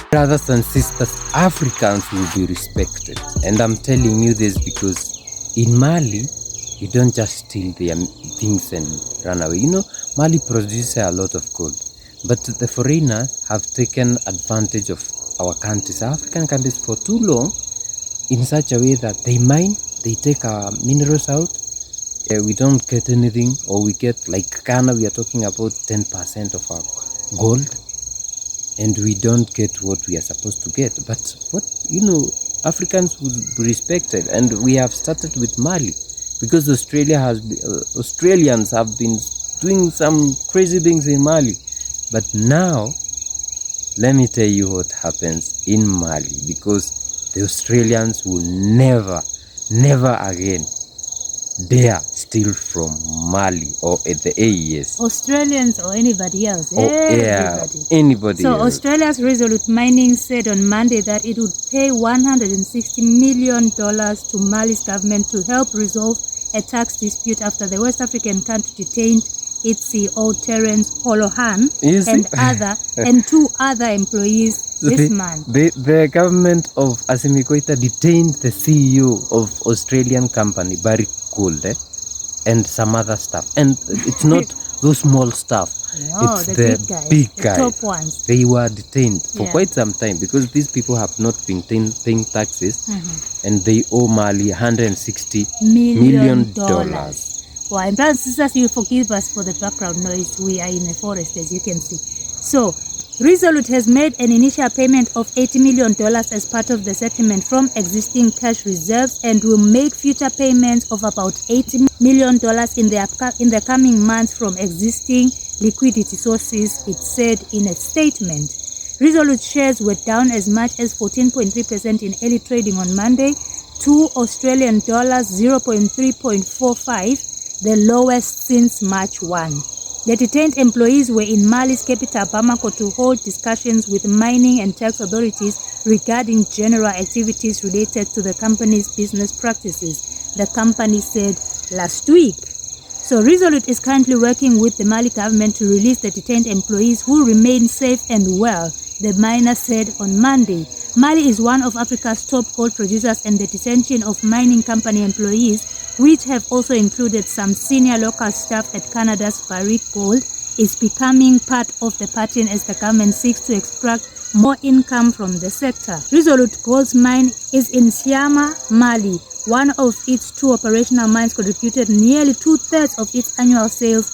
Brothers and sisters, Africans will be respected. And I'm telling you this because in Mali, you don't just steal their things and run away. Mali produces a lot of gold. But the foreigners have taken advantage of our countries, African countries, for too long in such a way that they mine, they take our minerals out. We don't get anything, or we get, like Ghana, we are talking about 10% of our gold. And we don't get what we are supposed to get. But Africans would be respected. And we have started with Mali because Australians have been doing some crazy things in Mali. But now, let me tell you what happens in Mali, because the Australians will never again dare steal from Mali or the AES. Australians or anybody else? Anybody So else. Australia's Resolute Mining said on Monday that it would pay $160 million to Mali's government to help resolve a tax dispute after the West African country detained its CEO Terence Holohan and two other employees this month. The government of Assimi Goita detained the CEO of Australian company Barrick Gold and some other stuff. And it's not those small stuff. No, it's the big guys. The top ones. They were detained for quite some time because these people have not been paying taxes, and they owe Mali $160 million. Well, and brothers and sisters, you forgive us for the background noise. We are in a forest, as you can see. So, Resolute has made an initial payment of $80 million as part of the settlement from existing cash reserves and will make future payments of about $80 million in the coming months from existing liquidity sources, it said in a statement. Resolute shares were down as much as 14.3% in early trading on Monday to Australian dollars 0.345, the lowest since March 1. The detained employees were in Mali's capital Bamako to hold discussions with mining and tax authorities regarding general activities related to the company's business practices, the company said last week. So Resolute is currently working with the Mali government to release the detained employees who remain safe and well, the miner said on Monday. Mali is one of Africa's top gold producers, and the detention of mining company employees, which have also included some senior local staff at Canada's Barrick Gold, is becoming part of the pattern as the government seeks to extract more income from the sector. Resolute Gold's mine is in Siama, Mali. One of its two operational mines contributed nearly 2/3 of its annual sales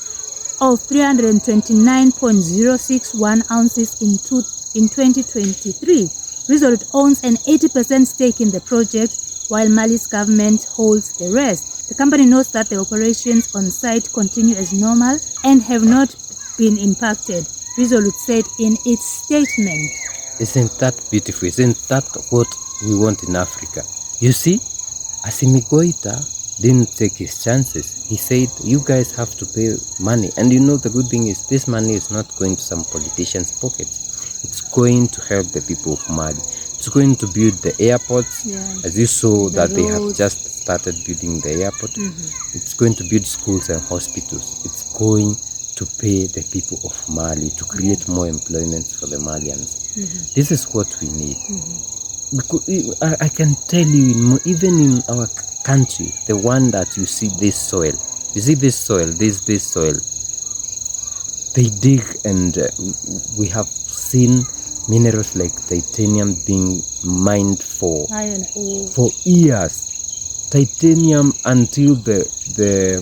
of 329.061 ounces in 2023. Resolute owns an 80% stake in the project, while Mali's government holds the rest. The company notes that the operations on site continue as normal and have not been impacted, Resolute said in its statement. Isn't that beautiful? Isn't that what we want in Africa? You see, Assimi Goita didn't take his chances. He said, you guys have to pay money. And the good thing is this money is not going to some politicians' pockets. It's going to help the people of Mali. It's going to build the airports, as you saw that they have just started building the airport. It's going to build schools and hospitals. It's going to pay the people of Mali to create more employment for the Malians. This is what we need. Because I can tell you, even in our country, the one that you see this soil, this soil, they dig, and we have seen minerals like titanium being mined for years. Titanium until the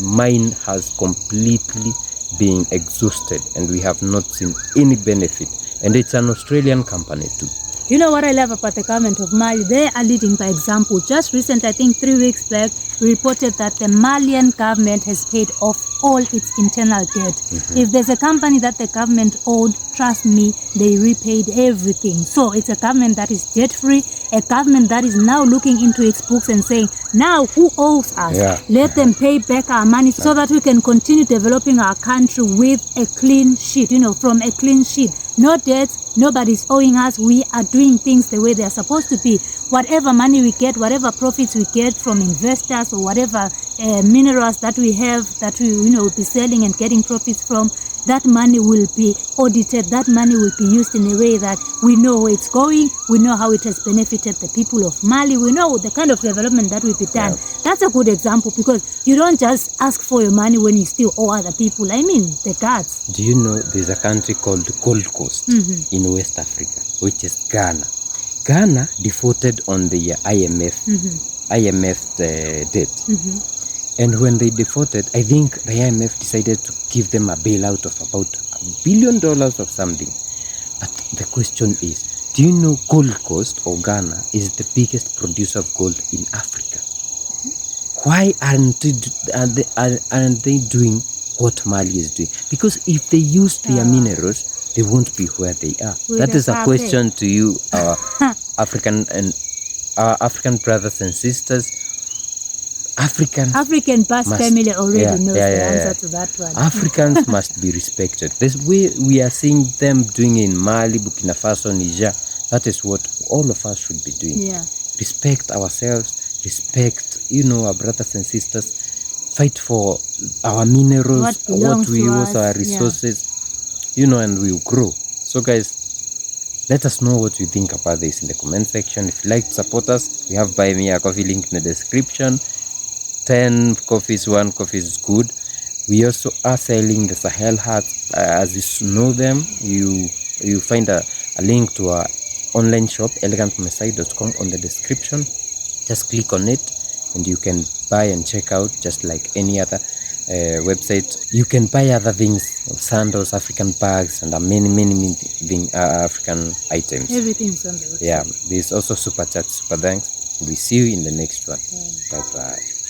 mine has completely been exhausted, and we have not seen any benefit. And it's an Australian company too. You know what I love about the government of Mali? They are leading by example. Just recently, I think 3 weeks back, we reported that the Malian government has paid off all its internal debt. If there's a company that the government owed, trust me, they repaid everything. So it's a government that is debt-free, a government that is now looking into its books and saying, now who owes us? Let them pay back our money so that we can continue developing our country with a clean sheet, from a clean sheet. No debt, nobody's owing us. We are doing things the way they are supposed to be. whatever money we get, whatever profits we get from investors, or whatever minerals that we have that we will be selling and getting profits from, that money will be audited. That money will be used in a way that we know where it's going, we know how it has benefited the people of Mali, we know the kind of development that will be done. That's a good example, because you don't just ask for your money when you still owe other people. I mean, the guards. Do you know there's a country called Gold Coast in West Africa, which is Ghana. Ghana defaulted on the IMF debt. And when they defaulted, I think the IMF decided to give them a bailout of about $1 billion or something. But the question is, do you know Gold Coast or Ghana is the biggest producer of gold in Africa? Why aren't they doing what Mali is doing? Because if they use their minerals, they won't be where they are. That is a question to you, our African brothers and sisters. African past family already knows the answer to that one. Africans must be respected. This way we are seeing them doing in Mali, Burkina Faso, Niger. That is what all of us should be doing. Yeah. Respect ourselves, respect, our brothers and sisters, fight for our minerals, what we use, our resources, and we'll grow. So guys, let us know what you think about this in the comment section. If you like to support us, we have Buy Me a Coffee link in the description. 10 coffees, 1 coffee is good. We also are selling the Sahel hats. As you know them, you find a link to our online shop, elegantmasai.com, on the description. Just click on it and you can buy and check out just like any other website. You can buy other things, sandals, African bags, and many African items. Everything's on the website. Yeah, there's also super chat, super thanks. We'll see you in the next one. Bye bye.